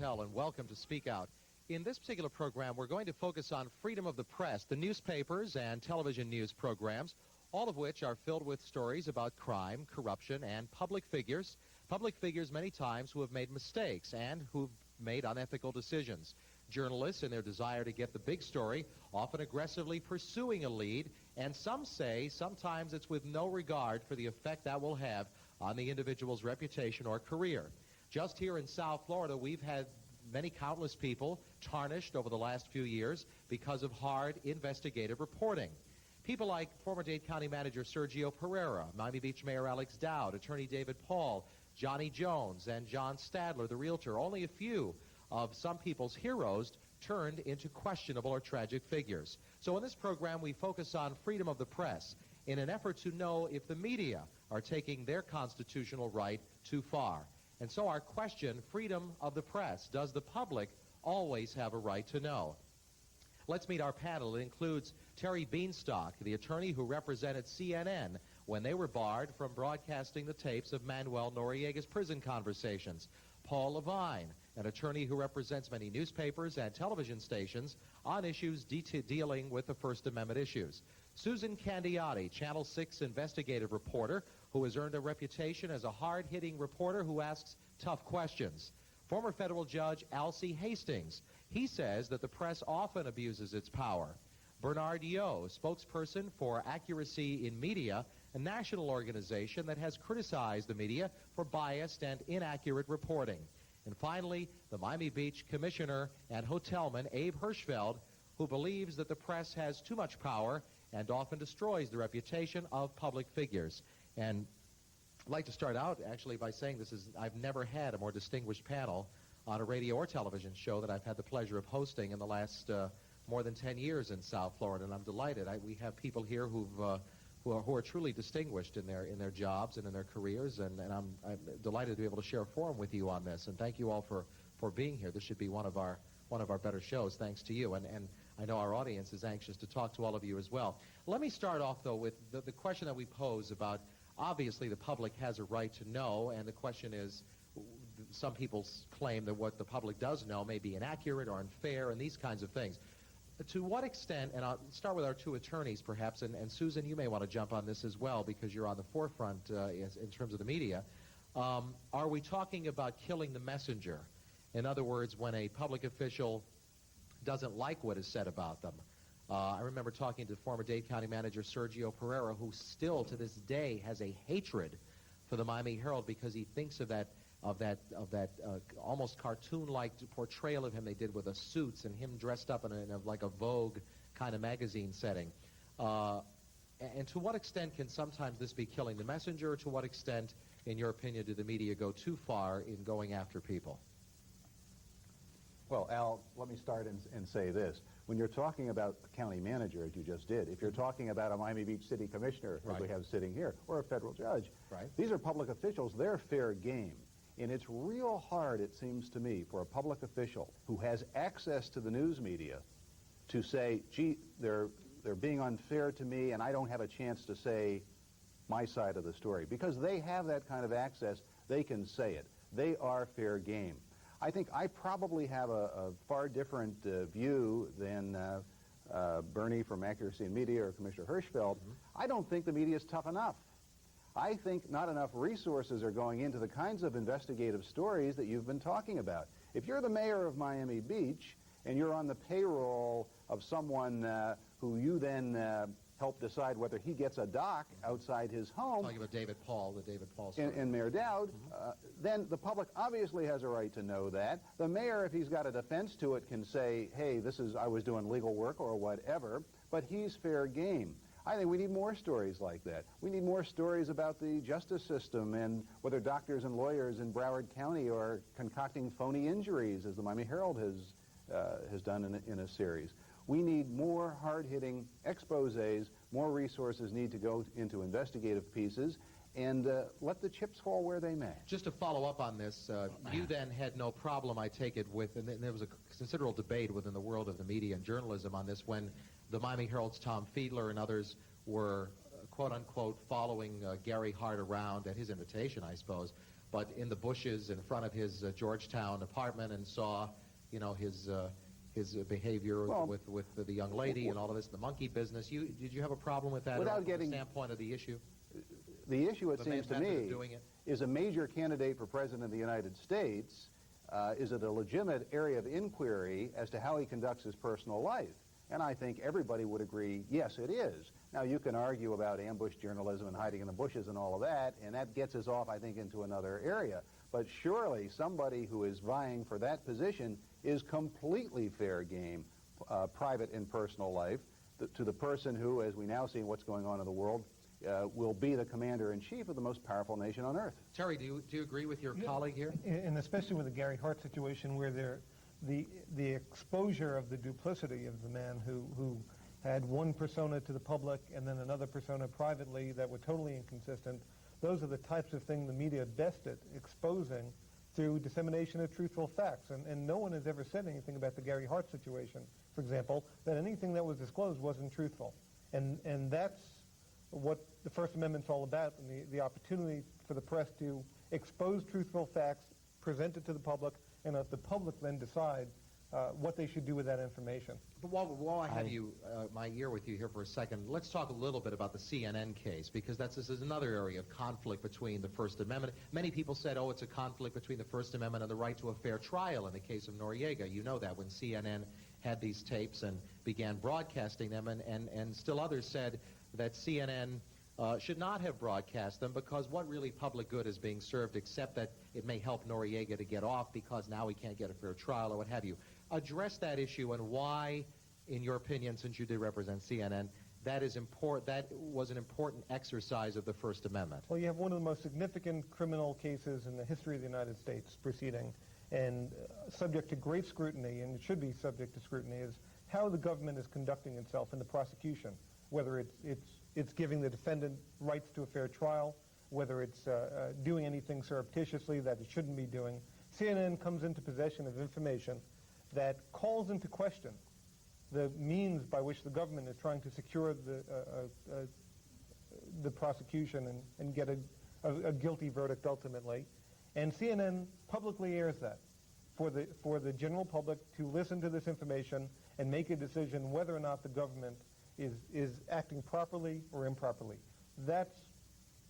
Rantel, and welcome to Speak Out. In this particular program, we're going to focus on freedom of the press, the newspapers and television news programs, all of which are filled with stories about crime, corruption, and public figures many times who have made mistakes and who've made unethical decisions. Journalists, in their desire to get the big story, often aggressively pursuing a lead, and some say sometimes it's with no regard for the effect that will have on the individual's reputation or career. Just here in South Florida, we've had many countless people tarnished over the last few years because of hard investigative reporting. People like former Dade County Manager Sergio Pereira, Miami Beach Mayor Alex Dowd, Attorney David Paul, Johnny Jones, and John Stadler, the realtor, only a few of some people's heroes turned into questionable or tragic figures. So in this program, we focus on freedom of the press in an effort to know if the media are taking their constitutional right too far. And so our question, freedom of the press, does the public always have a right to know? Let's meet our panel. It includes Terry Bienstock, the attorney who represented CNN when they were barred from broadcasting the tapes of Manuel Noriega's prison conversations. Paul Levine, an attorney who represents many newspapers and television stations on issues dealing with the First Amendment issues. Susan Candiotti, Channel 6 investigative reporter who has earned a reputation as a hard-hitting reporter who asks tough questions. Former federal judge Alcee Hastings, he says that the press often abuses its power. Bernard Yo, spokesperson for Accuracy in Media, a national organization that has criticized the media for biased and inaccurate reporting. And finally, the Miami Beach commissioner and hotelman Abe Hirschfield, who believes that the press has too much power and often destroys the reputation of public figures. And I'd like to start out actually by saying I've never had a more distinguished panel on a radio or television show that I've had the pleasure of hosting in the last more than 10 years in South Florida, and I'm delighted. We have people here who are truly distinguished in their jobs and in their careers, and I'm delighted to be able to share a forum with you on this. And thank you all for being here. This should be one of our better shows, thanks to you. And I know our audience is anxious to talk to all of you as well. Let me start off though with the question that we pose about, obviously the public has a right to know, and the question is, some people claim that what the public does know may be inaccurate or unfair and these kinds of things. To what extent, and I'll start with our two attorneys perhaps, and Susan, you may want to jump on this as well because you're on the forefront in terms of the media. Are we talking about killing the messenger? In other words, when a public official doesn't like what is said about them. I remember talking to former Dade County Manager Sergio Pereira, who still to this day has a hatred for the Miami Herald because he thinks of that almost cartoon-like portrayal of him they did with the suits and him dressed up in like a Vogue kind of magazine setting. And to what extent can sometimes this be killing the messenger, or to what extent, in your opinion, do the media go too far in going after people? Well, Al, let me start and say this. When you're talking about a county manager, as you just did, if you're talking about a Miami Beach City Commissioner, as we have sitting here, or a federal judge, these are public officials. They're fair game. And it's real hard, it seems to me, for a public official who has access to the news media to say, gee, they're being unfair to me and I don't have a chance to say my side of the story. Because they have that kind of access, they can say it. They are fair game. I think I probably have a far different view than Bernie from Accuracy in Media or Commissioner Hirschfield. I don't think the media is tough enough. I think not enough resources are going into the kinds of investigative stories that you've been talking about. If you're the mayor of Miami Beach and you're on the payroll of someone who you then help decide whether he gets a dock outside his home. Talking about David Paul, the David Paul story. And Mayor Dowd, then the public obviously has a right to know that. The mayor, if he's got a defense to it, can say, hey, I was doing legal work or whatever, but he's fair game. I think we need more stories like that. We need more stories about the justice system and whether doctors and lawyers in Broward County are concocting phony injuries, as the Miami Herald has done in a series. We need more hard-hitting exposés. More resources need to go into investigative pieces, and let the chips fall where they may. Just to follow up on this, you then had no problem, I take it, with, and there was a considerable debate within the world of the media and journalism on this when the Miami Herald's Tom Fiedler and others were, quote-unquote, following Gary Hart around, at his invitation, I suppose, but in the bushes in front of his Georgetown apartment and saw, you know, his behavior with the young lady and all of this, the monkey business. Did you have a problem with that without from getting the standpoint of the issue? The issue, it seems to me, doing it? is a major candidate for president of the United States. Is it a legitimate area of inquiry as to how he conducts his personal life? And I think everybody would agree, yes, it is. Now, you can argue about ambush journalism and hiding in the bushes and all of that, and that gets us off, I think, into another area. But surely somebody who is vying for that position is completely fair game, private and personal life, to the person who, as we now see what's going on in the world, will be the commander-in-chief of the most powerful nation on earth. Terry, do you agree with your colleague here? And especially with the Gary Hart situation, where the exposure of the duplicity of the man who had one persona to the public and then another persona privately that were totally inconsistent, those are the types of things the media best at exposing through dissemination of truthful facts. And no one has ever said anything about the Gary Hart situation, for example, that anything that was disclosed wasn't truthful. And that's what the First Amendment's all about, and the opportunity for the press to expose truthful facts, present it to the public, and let the public then decide what they should do with that information. But while I have my ear with you here for a second, let's talk a little bit about the CNN case, because this is another area of conflict between the First Amendment. Many people said, oh, it's a conflict between the First Amendment and the right to a fair trial in the case of Noriega. You know that when CNN had these tapes and began broadcasting them, and still others said that CNN should not have broadcast them because what really public good is being served except that it may help Noriega to get off because now he can't get a fair trial or what have you. Address that issue and why, in your opinion, since you did represent CNN, that was an important exercise of the First Amendment. Well, you have one of the most significant criminal cases in the history of the United States proceeding, and subject to great scrutiny, and it should be subject to scrutiny, is how the government is conducting itself in the prosecution, whether it's giving the defendant rights to a fair trial, whether it's doing anything surreptitiously that it shouldn't be doing. CNN comes into possession of information that calls into question the means by which the government is trying to secure the prosecution and get a guilty verdict ultimately. And CNN publicly airs that for the general public to listen to this information and make a decision whether or not the government is acting properly or improperly. That's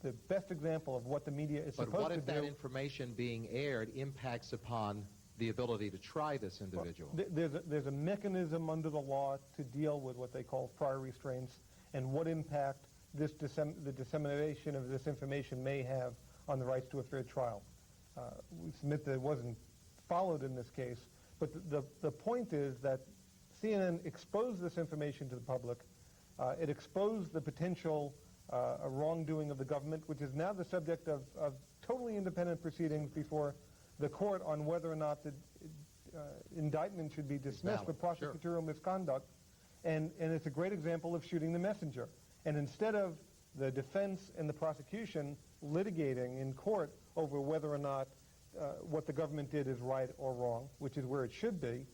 the best example of what the media is supposed to do. But what if that information being aired impacts upon the ability to try this individual? Well, there's a mechanism under the law to deal with what they call prior restraints and what impact the dissemination of this information may have on the rights to a fair trial. We submit that it wasn't followed in this case, but the point is that CNN exposed this information to the public. It exposed the potential wrongdoing of the government, which is now the subject of totally independent proceedings before the court on whether or not the indictment should be dismissed for prosecutorial misconduct. And it's a great example of shooting the messenger. And instead of the defense and the prosecution litigating in court over whether or not what the government did is right or wrong, which is where it should be,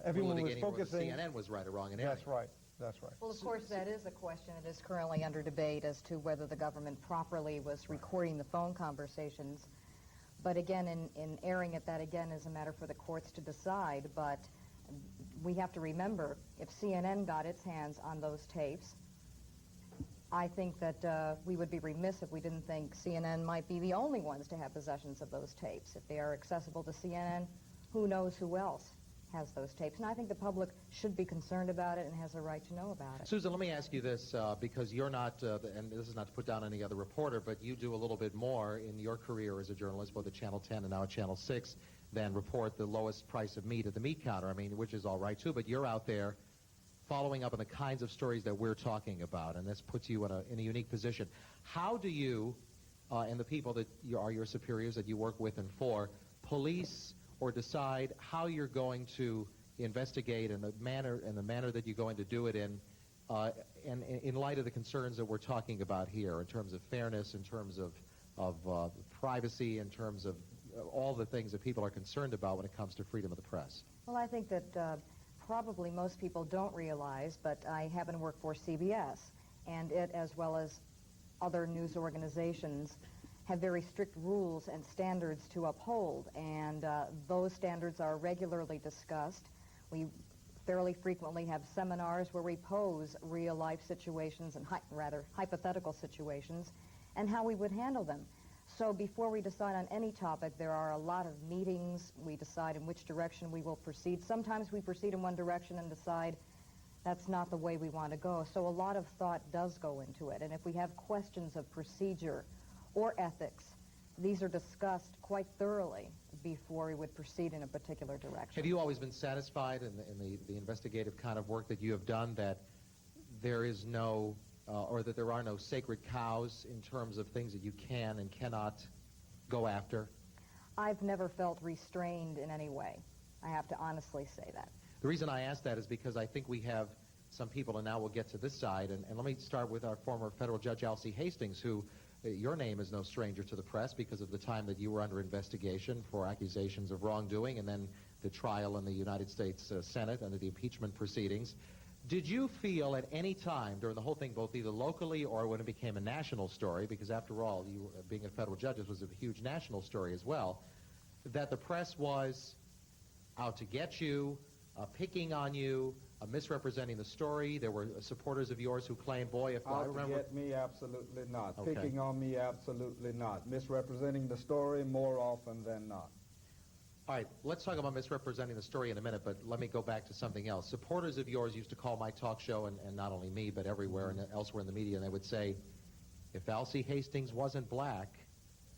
everyone was focusing... Whether CNN was right or wrong in That's right. That's right. Well, of course, that is a question that is currently under debate as to whether the government properly was recording the phone conversations. But again, in airing it, that again is a matter for the courts to decide. But we have to remember, if CNN got its hands on those tapes, I think that we would be remiss if we didn't think CNN might be the only ones to have possessions of those tapes. If they are accessible to CNN, who knows who else has those tapes. And I think the public should be concerned about it and has a right to know about it. Susan, let me ask you this, because you're not, and this is not to put down any other reporter, but you do a little bit more in your career as a journalist, both at Channel 10 and now at Channel 6, than report the lowest price of meat at the meat counter. I mean, which is all right, too, but you're out there following up on the kinds of stories that we're talking about, and this puts you in a unique position. How do you, and the people that are your superiors that you work with and for, police or decide how you're going to investigate in the manner that you're going to do it in, and in light of the concerns that we're talking about here, in terms of fairness, in terms of privacy, in terms of all the things that people are concerned about when it comes to freedom of the press? Well, I think that probably most people don't realize, but I happen to work for CBS, and it, as well as other news organizations, have very strict rules and standards to uphold, and those standards are regularly discussed. We fairly frequently have seminars where we pose real-life situations and rather hypothetical situations and how we would handle them. So before we decide on any topic, there are a lot of meetings. We decide in which direction we will proceed. Sometimes we proceed in one direction and decide that's not the way we want to go. So a lot of thought does go into it. And if we have questions of procedure or ethics, these are discussed quite thoroughly before we would proceed in a particular direction. Have you always been satisfied in the investigative kind of work that you have done that there is no, or that there are no sacred cows in terms of things that you can and cannot go after? I've never felt restrained in any way. I have to honestly say that. The reason I ask that is because I think we have some people, and now we'll get to this side, and let me start with our former federal judge, Alcee Hastings, who your name is no stranger to the press because of the time that you were under investigation for accusations of wrongdoing and then the trial in the United States Senate under the impeachment proceedings. Did you feel at any time during the whole thing, both either locally or when it became a national story, because after all, you being a federal judge, this was a huge national story as well, that the press was out to get you, picking on you, misrepresenting the story? There were supporters of yours who claimed, boy, if I remember... Out to get me, absolutely not. Okay. Picking on me, absolutely not. Misrepresenting the story more often than not. All right, let's talk about misrepresenting the story in a minute, but let me go back to something else. Supporters of yours used to call my talk show, and not only me, but everywhere and elsewhere in the media, and they would say, if Alcee Hastings wasn't black,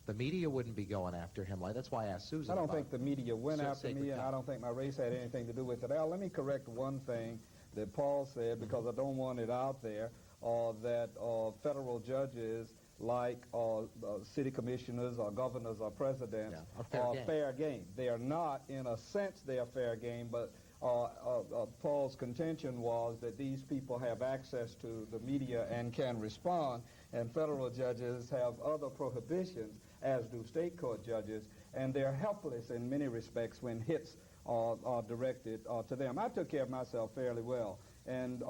the media wouldn't be going after him. That's why I asked Susan. I don't think the media went after me, and I don't think my race had anything to do with it. Al, let me correct one thing that Paul said, because I don't want it out there, that federal judges, like city commissioners or governors or presidents, are fair game. They are not, in a sense, they are fair game, but Paul's contention was that these people have access to the media and can respond, and federal judges have other prohibitions, as do state court judges, and they're helpless in many respects when hits are directed to them. I took care of myself fairly well, and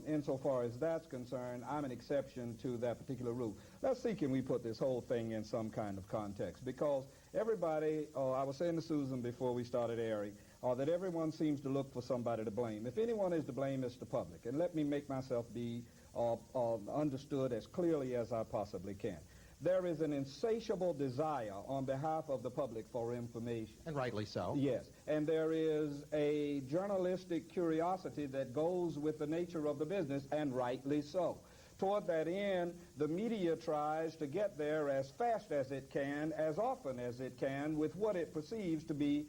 insofar as that's concerned, I'm an exception to that particular rule. Let's see, can we put this whole thing in some kind of context? Because everybody, I was saying to Susan before we started airing, that everyone seems to look for somebody to blame. If anyone is to blame, it's the public. And let me make myself be understood as clearly as I possibly can. There is an insatiable desire on behalf of the public for information. And rightly so. Yes. And there is a journalistic curiosity that goes with the nature of the business, and rightly so. Toward that end, the media tries to get there as fast as it can, as often as it can, with what it perceives to be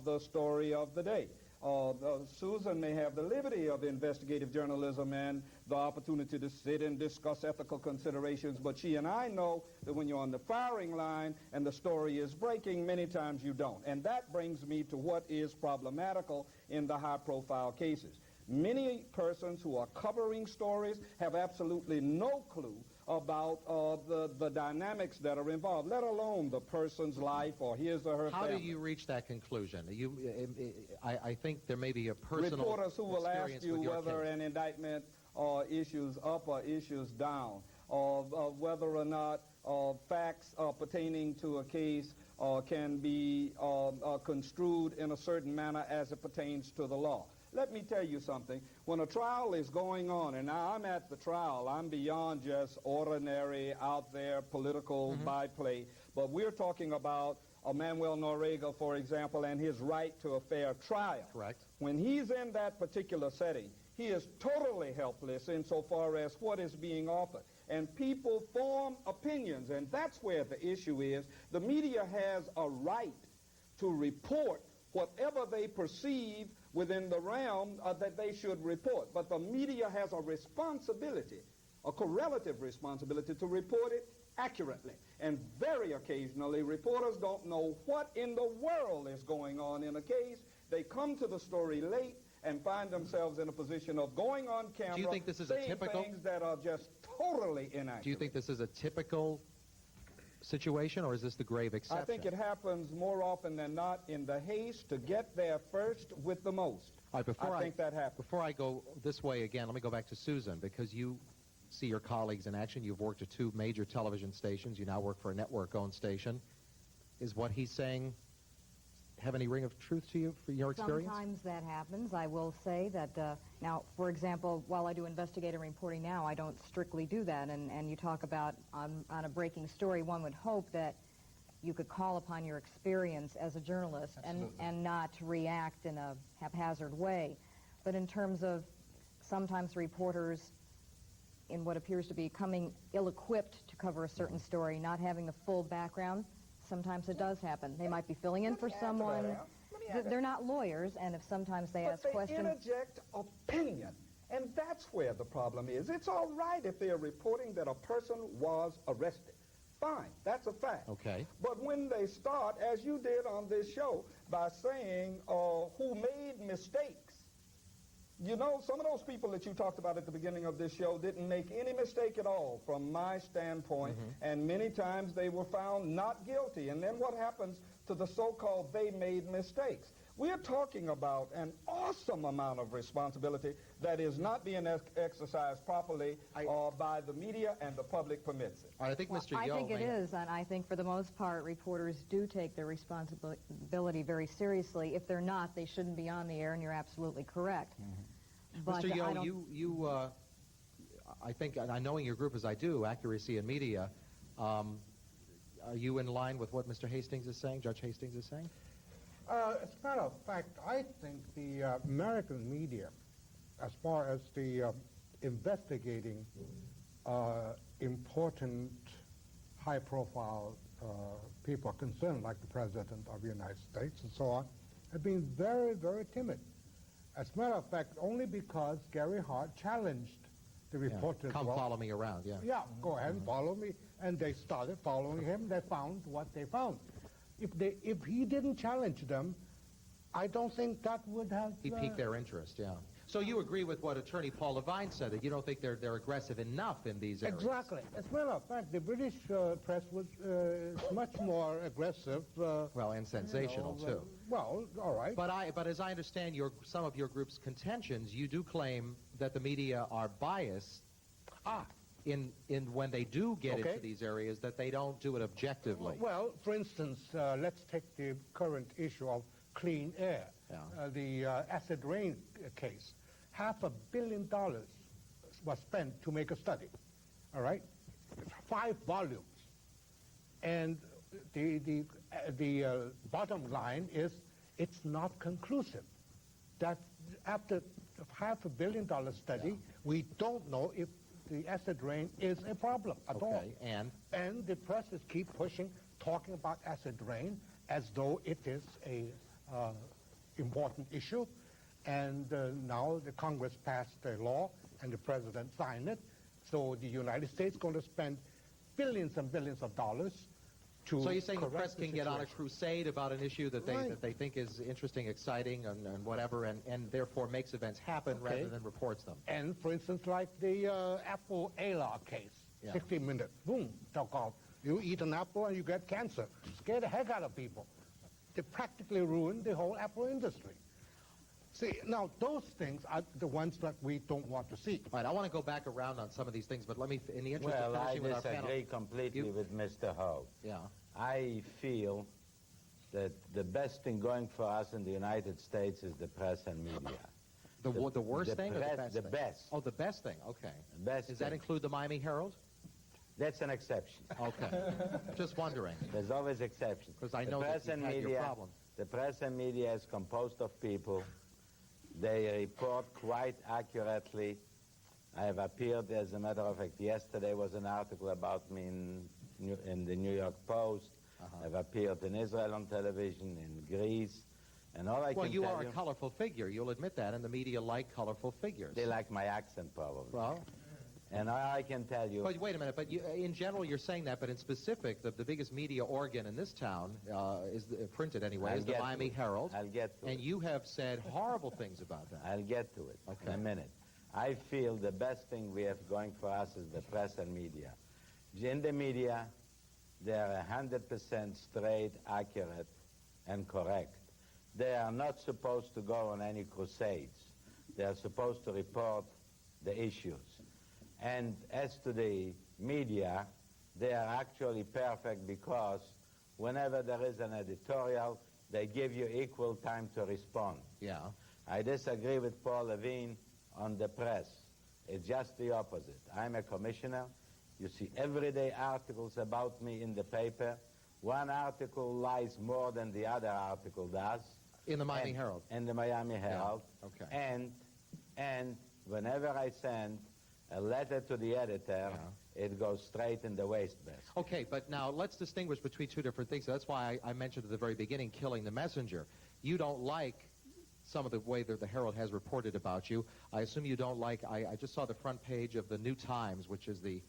the story of the day. Susan may have the liberty of investigative journalism and the opportunity to sit and discuss ethical considerations, but she and I know that when you're on the firing line and the story is breaking, many times you don't. And that brings me to what is problematical in the high-profile cases. Many persons who are covering stories have absolutely no clue about the dynamics that are involved, let alone the person's life or his or her family. How do you reach that conclusion? I think there may be a personal reporters who will ask you whether case. An indictment issues up or issues down, or whether or not facts pertaining to a case can be construed in a certain manner as it pertains to the law. Let me tell you something. When a trial is going on, and now I'm at the trial, I'm beyond just ordinary, out there, political byplay, but we're talking about Manuel Noriega, for example, and his right to a fair trial. Correct. When he's in that particular setting, he is totally helpless insofar as what is being offered. And people form opinions, and that's where the issue is. The media has a right to report whatever they perceive within the realm that they should report. But the media has a responsibility, a correlative responsibility, to report it accurately. And very occasionally, reporters don't know what in the world is going on in a case. They come to the story late and find themselves in a position of going on camera, Do you think this is saying a typical things that are just totally inaccurate. Do you think this is a typical situation, or is this the grave exception? I think it happens more often than not in the haste to get there first with the most. All right, I think that happens. Before I go this way again, let me go back to Susan, because you see your colleagues in action. You've worked at 2 major television stations. You now work for a network-owned station. Is what he's saying have any ring of truth to you for your experience? Sometimes that happens. I will say that, now, for example, while I do investigative reporting now, I don't strictly do that. And you talk about on a breaking story, one would hope that you could call upon your experience as a journalist and not react in a haphazard way. But in terms of sometimes reporters in what appears to be coming ill-equipped to cover a certain story, not having the full background, sometimes it does happen. They might be filling in for someone. They're not lawyers, and if sometimes they ask questions. But they interject opinion, and that's where the problem is. It's all right if they're reporting that a person was arrested. Fine, that's a fact. Okay. But when they start, as you did on this show, by saying who made mistakes, you know, some of those people that you talked about at the beginning of this show didn't make any mistake at all from my standpoint, and many times they were found not guilty. And then what happens to the so-called they made mistakes? We're talking about an awesome amount of responsibility that is not being exercised properly by the media, and the public permits it. I think Mr. I Yo think it is, and I think for the most part, reporters do take their responsibility very seriously. If they're not, they shouldn't be on the air, and you're absolutely correct. But Mr. Yo, I think, knowing your group as I do, Accuracy in Media, are you in line with what Mr. Hastings is saying, Judge Hastings is saying? As a matter of fact, I think the American media, as far as the investigating important, high-profile people are concerned, like the President of the United States and so on, have been very, very timid. As a matter of fact, only because Gary Hart challenged the reporters. Come follow me around, yeah. Yeah, go ahead and follow me. And they started following him. They found what they found. If he didn't challenge them, I don't think that would have... He piqued their interest, yeah. So you agree with what Attorney Paul Levine said, that you don't think they're aggressive enough in these areas? Exactly. As a matter of fact, the British press was much more aggressive. Well, and sensational, too. Well, all right. But as I understand some of your group's contentions, you do claim that the media are biased in when they do get into these areas, that they don't do it objectively. Well, for instance, let's take the current issue of clean air, the acid rain case. $500 million was spent to make a study, all right? 5 volumes. And the bottom line is it's not conclusive. That after a $500 million study, we don't know if the acid rain is a problem at all. And the press is keep pushing, talking about acid rain as though it is a important issue. And now the Congress passed a law and the President signed it. So the United States is going to spend billions and billions of dollars to So you're saying the press can get on a situation. crusade about an issue that they think is interesting, exciting, and whatever, and therefore makes events happen rather than reports them. And for instance, like the apple ALA case, 60 minutes, boom, talk off. You eat an apple and you get cancer. Scare the heck out of people. They practically ruined the whole apple industry. See, now those things are the ones that we don't want to see. All right, I want to go back around on some of these things, but let me, in the interest of finishing with our panel... Well, I disagree completely with Mr. Howe. Yeah. I feel that the best thing going for us in the United States is the press and media. The worst thing or the best thing? The best. Oh, the best thing, okay. The best Does that include the Miami Herald? That's an exception. Okay. Just wondering. There's always exceptions. Because I know that you've had your problems. The press and media is composed of people. They report quite accurately. I have appeared, as a matter of fact, yesterday was an article about me in the New York Post. I've appeared in Israel on television, in Greece, and all I can tell you... Well, you are a colorful figure. You'll admit that, and the media like colorful figures. They like my accent, probably. Well... And I can tell you... But wait a minute, but in general you're saying that, but in specific, the biggest media organ in this town, is printed anyway, is the Miami Herald. I'll get to it. And you have said horrible things about that. I'll get to it in a minute. I feel the best thing we have going for us is the press and media. In the media, they're 100% straight, accurate, and correct. They are not supposed to go on any crusades. They are supposed to report the issues. And as to the media, they are actually perfect because whenever there is an editorial, they give you equal time to respond. Yeah. I disagree with Paul Levine on the press. It's just the opposite. I'm a commissioner. You see everyday articles about me in the paper. One article lies more than the other article does. In the Miami Herald. In the Miami Herald. Yeah. Okay. And whenever I send a letter to the editor, it goes straight in the wastebasket. Okay, but now let's distinguish between two different things. That's why I mentioned at the very beginning killing the messenger. You don't like some of the way that the Herald has reported about you. I assume you don't like, I just saw the front page of the New Times, which is the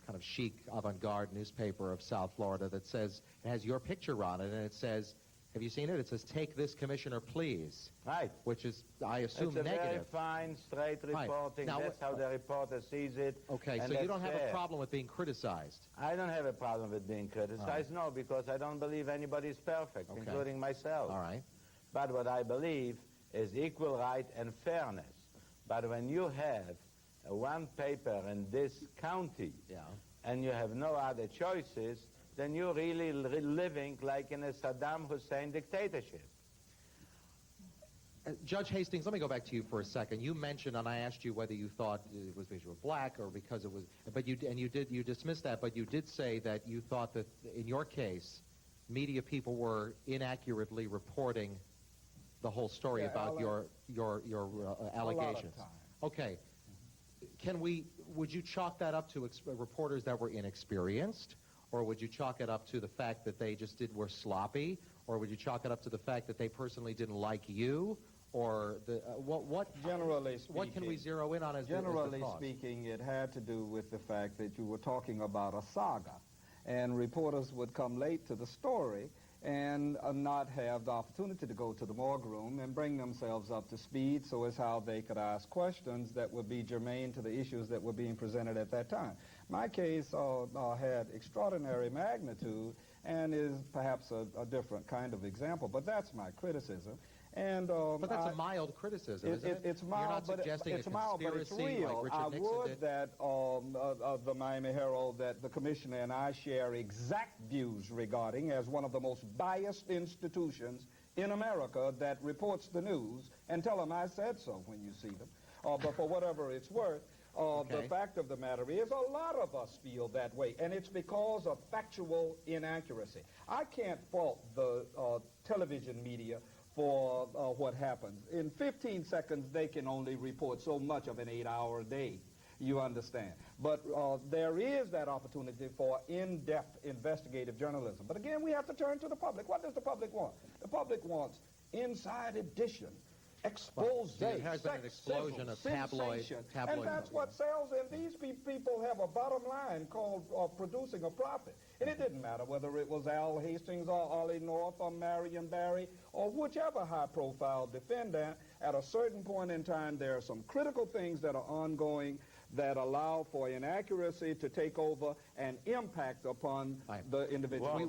kind of chic avant-garde newspaper of South Florida, that says, it has your picture on it, and it says, have you seen it? It says, "Take this, Commissioner, please." Right. Which is, I assume, it's a negative. very fine, straight reporting. Now, that's how the reporter sees it. Okay, so you don't have a problem with being criticized? I don't have a problem with being criticized, no, because I don't believe anybody is perfect, including myself. All right. But what I believe is equal right and fairness. But when you have one paper in this county, and you have no other choices, then you're really living like in a Saddam Hussein dictatorship. Judge Hastings, let me go back to you for a second. You mentioned, and I asked you whether you thought it was because you were black or because it was, but you dismissed that, but you did say that you thought that in your case, media people were inaccurately reporting the whole story about your allegations. Okay. Would you chalk that up to reporters that were inexperienced? Or would you chalk it up to the fact that they just were sloppy? Or would you chalk it up to the fact that they personally didn't like you? Or Generally speaking, what can we zero in on as generally the cause? speaking, it had to do with the fact that you were talking about a saga, and reporters would come late to the story and not have the opportunity to go to the morgue room and bring themselves up to speed so as how they could ask questions that would be germane to the issues that were being presented at that time. My case had extraordinary magnitude and is perhaps a different kind of example, but that's my criticism. And but that's a mild criticism, isn't it? It's mild, but it's real. Like I Nixon would did. that of the Miami Herald that the commissioner and I share exact views regarding as one of the most biased institutions in America that reports the news, and tell them I said so when you see them. But for whatever it's worth, the fact of the matter is a lot of us feel that way, and it's because of factual inaccuracy. I can't fault the television media for what happens. In 15 seconds, they can only report so much of an 8-hour day, you understand. But there is that opportunity for in-depth investigative journalism. But again, we have to turn to the public. What does the public want? The public wants inside edition, expose, there has been an explosion of tabloid. And that's what sells, and these people have a bottom line called producing a profit. And it didn't matter whether it was Al Hastings or Ollie North or Marion Barry or whichever high-profile defendant. At a certain point in time, there are some critical things that are ongoing that allow for inaccuracy to take over and impact upon the individual.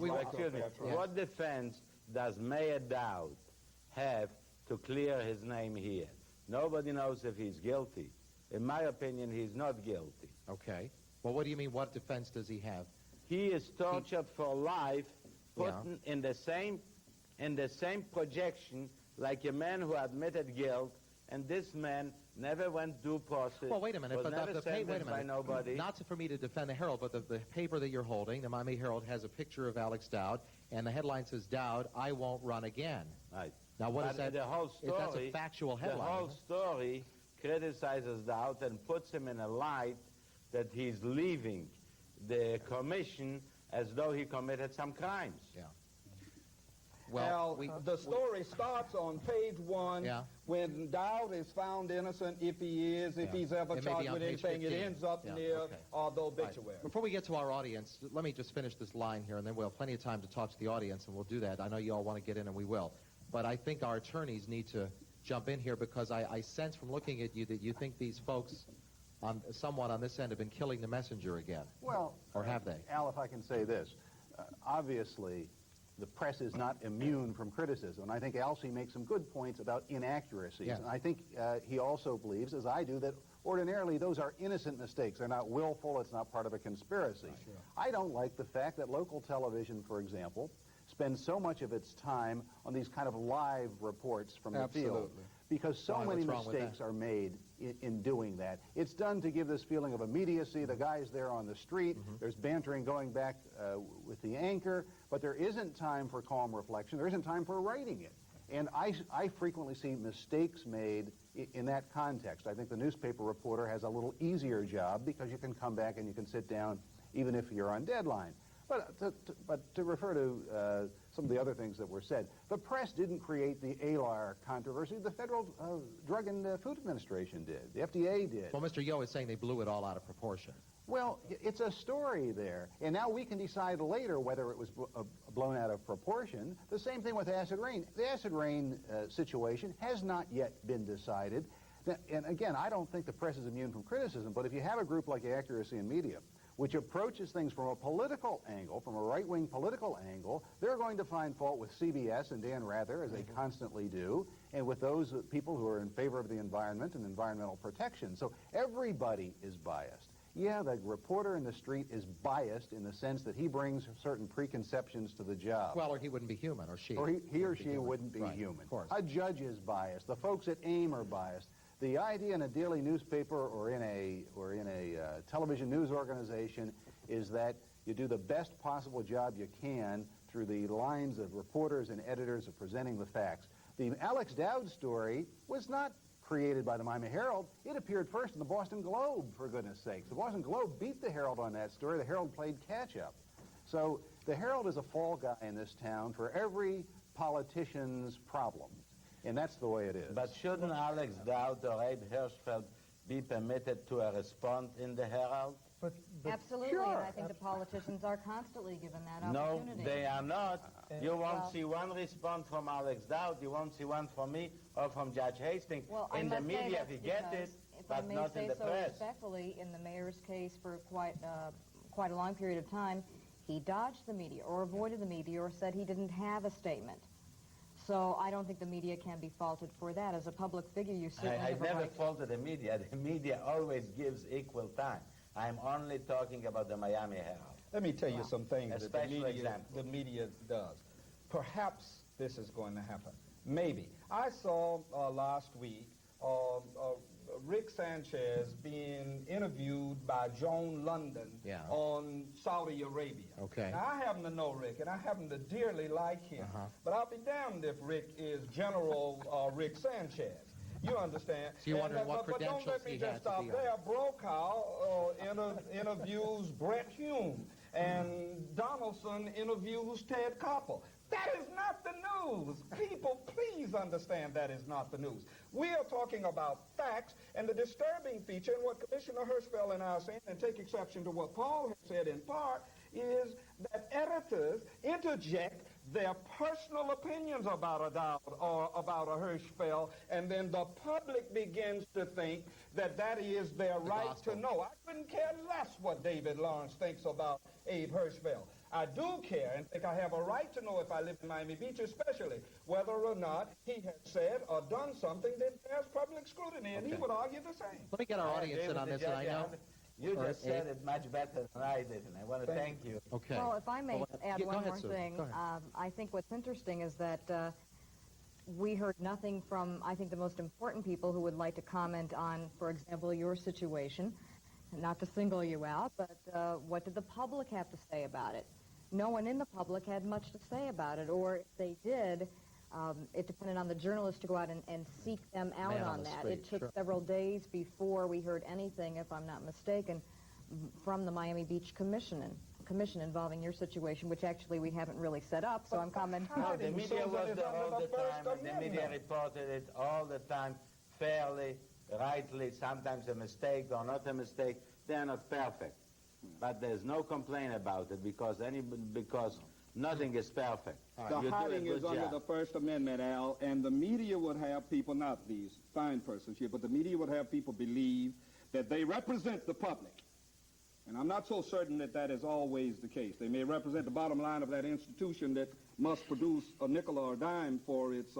What defense does Mayor Dowd have to clear his name here? Nobody knows if he's guilty. In my opinion, he's not guilty. Okay. Well, what do you mean, what defense does he have? He is tortured for life, put in the same projection like a man who admitted guilt, and this man never went due process. Well, wait a minute, but wait a minute. By nobody. Not for me to defend the Herald, but the paper that you're holding, the Miami Herald, has a picture of Alex Dowd, and the headline says, "Dowd, I won't run again." Right. Now, what is that? The whole story, that's a factual headline. The whole story criticizes Dowd and puts him in a light that he's leaving the commission as though he committed some crimes. Yeah. Well, the story starts on page 1 when Dowd is found innocent, if he is, if he's ever charged with anything. It ends up near the obituary. Right. Before we get to our audience, let me just finish this line here, and then we'll have plenty of time to talk to the audience, and we'll do that. I know you all want to get in, and we will. But I think our attorneys need to jump in here because I sense from looking at you that you think these folks, someone on this end, have been killing the messenger again. Well, or have they? Al, if I can say this, obviously the press is not immune from criticism, and I think Alcee makes some good points about inaccuracies. Yeah. And I think he also believes, as I do, that ordinarily those are innocent mistakes. They're not willful. It's not part of a conspiracy. Sure. I don't like the fact that local television, for example, spends so much of its time on these kind of live reports from the field, because so many mistakes are made in doing that. It's done to give this feeling of immediacy. The guy's there on the street. There's bantering going back with the anchor, but there isn't time for calm reflection. There isn't time for writing it. And I frequently see mistakes made in that context. I think the newspaper reporter has a little easier job because you can come back and you can sit down even if you're on deadline. But to refer to some of the other things that were said, the press didn't create the ALAR controversy. The Federal Drug and Food Administration did. The FDA did. Well, Mr. Yo is saying they blew it all out of proportion. Well, it's a story there. And now we can decide later whether it was blown out of proportion. The same thing with acid rain. The acid rain situation has not yet been decided. And again, I don't think the press is immune from criticism, but if you have a group like Accuracy in Media, which approaches things from a political angle, from a right-wing political angle, they're going to find fault with CBS and Dan Rather, as they constantly do, and with those people who are in favor of the environment and environmental protection. So everybody is biased. Yeah, the reporter in the street is biased in the sense that he brings certain preconceptions to the job. Well, or he wouldn't be human, or she. Or he or she wouldn't be human. Of course. A judge is biased. The folks at AIM are biased. The idea in a daily newspaper or in a television news organization is that you do the best possible job you can through the lines of reporters and editors of presenting the facts. The Alex Dowd story was not created by the Miami Herald. It appeared first in the Boston Globe, for goodness sakes. The Boston Globe beat the Herald on that story. The Herald played catch-up. So the Herald is a fall guy in this town for every politician's problem. And that's the way it is. But shouldn't Alex Dowd or Abe Hirschfield be permitted to respond in the Herald? Absolutely, sure. and I think the politicians are constantly given that No, opportunity. they are not. You won't well, see one response from Alex Dowd. You won't see one from me or from Judge Hastings. Well, in I the must say media, that's we get it, because, but if I may not say in the so press. respectfully, in the mayor's case for quite a long period of time, he dodged the media or avoided the media or said he didn't have a statement. So I don't think the media can be faulted for that. As a public figure, you certainly I have a never right. faulted the media. The media always gives equal time. I'm only talking about the Miami Herald. Let me tell you some things that the media does. Perhaps this is going to happen. Maybe. I saw last week Rick Sanchez being interviewed by Joan London on Saudi Arabia. Okay. Now, I happen to know Rick, and I happen to dearly like him. But I'll be damned if Rick is General Rick Sanchez. You understand? So you're wondering what but don't let me just stop there. Brokaw interviews Brett Hume, and Donaldson interviews Ted Koppel. That is not the news. People, please understand that is not the news. We are talking about facts, and the disturbing feature, and what Commissioner Hirschfield and I are saying, and take exception to what Paul has said in part, is that editors interject their personal opinions about a Dowd or about a Hirschfeld, and then the public begins to think that that is their right to know. I couldn't care less what David Lawrence thinks about Abe Hirschfeld. I do care and think I have a right to know if I live in Miami Beach, especially whether or not he has said or done something that bears public scrutiny, and he would argue the same. Let me get our audience in on this, and I know... You just said it much better than I did, and I want to thank you. Okay. Well, if I may add one more thing, Go ahead. I think what's interesting is that we heard nothing from, I think, the most important people who would like to comment on, for example, your situation. Not to single you out, but what did the public have to say about it? No one in the public had much to say about it, or if they did, it depended on the journalist to go out and seek them out on that. It took several days before we heard anything, if I'm not mistaken, from the Miami Beach Commission involving your situation, which actually we haven't really set up, so I'm commenting. No, the media was there all the time, and the media reported it all the time, fairly, rightly, sometimes a mistake or not a mistake. They're not perfect. But there's no complaint about it because nothing is perfect. The hiding is under the First Amendment, Al, and the media would have people, not these fine persons here, but the media would have people believe that they represent the public. And I'm not so certain that that is always the case. They may represent the bottom line of that institution that must produce a nickel or a dime for its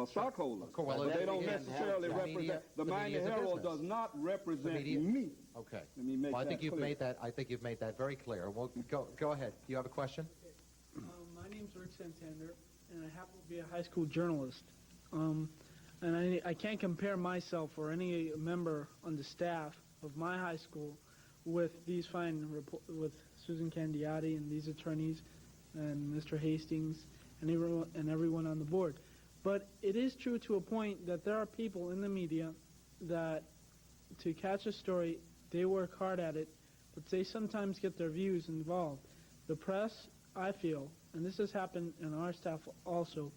stockholders. Well, but they don't again, necessarily represent. The Miami Herald does not represent me. Okay. Let me make I that think you've clear. made that. I think you've made that very clear. Well, go ahead. You have a question? My name's Rick Santander, and I happen to be a high school journalist. And I can't compare myself or any member on the staff of my high school with these with Susan Candiotti and these attorneys and Mr. Hastings and everyone on the board. But it is true to a point that there are people in the media that, to catch a story, they work hard at it, but they sometimes get their views involved. The press, I feel, and this has happened in our staff also,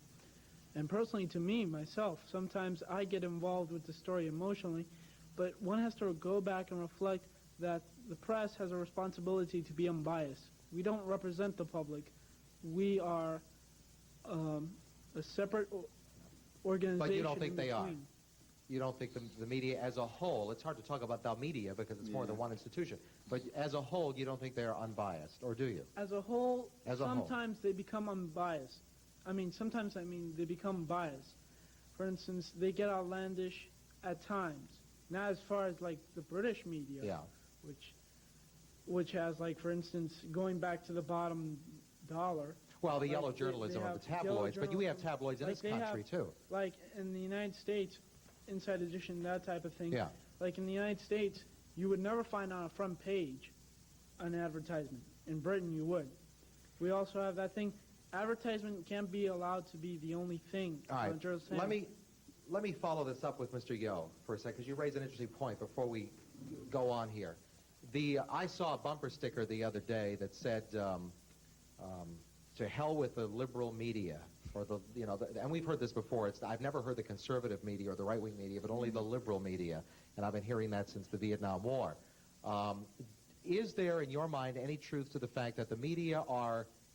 and personally to me, myself, sometimes I get involved with the story emotionally, but one has to go back and reflect that the press has a responsibility to be unbiased. We don't represent the public. We are a separate organization. But you don't think they are? You don't think the media as a whole, it's hard to talk about the media because it's more than one institution, but as a whole, you don't think they're unbiased, or do you? As a whole, sometimes they become unbiased. Sometimes they become biased. For instance, they get outlandish at times. Not as far as like the British media, which has, like, for instance, going back to the bottom dollar. Well, the yellow journalism of the tabloids, but you have tabloids in this country too. Like in the United States, Inside Edition, that type of thing. Yeah. Like in the United States, you would never find on a front page an advertisement. In Britain, you would. We also have that thing. Advertisement can't be allowed to be the only thing. All right. Let me follow this up with Mr. Yo for a second, because you raised an interesting point before we go on here. I saw a bumper sticker the other day that said, "To hell with the liberal media," or and we've heard this before. I've never heard the conservative media or the right-wing media, but only the liberal media, and I've been hearing that since the Vietnam War. Is there, in your mind, any truth to the fact that the media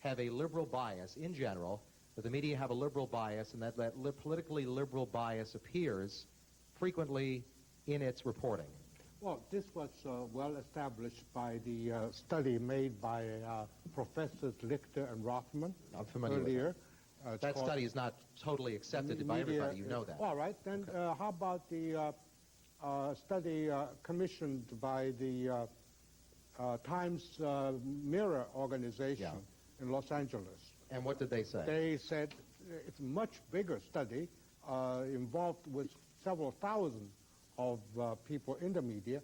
have a liberal bias in general, that the media have a liberal bias, and that politically liberal bias appears frequently in its reporting? Well, this was well established by the study made by Professors Lichter and Rothman earlier. That study is not totally accepted by everybody. You know that. All right. Then how about the study commissioned by the Times Mirror organization in Los Angeles? And what did they say? They said it's a much bigger study involved with several thousand of people in the media,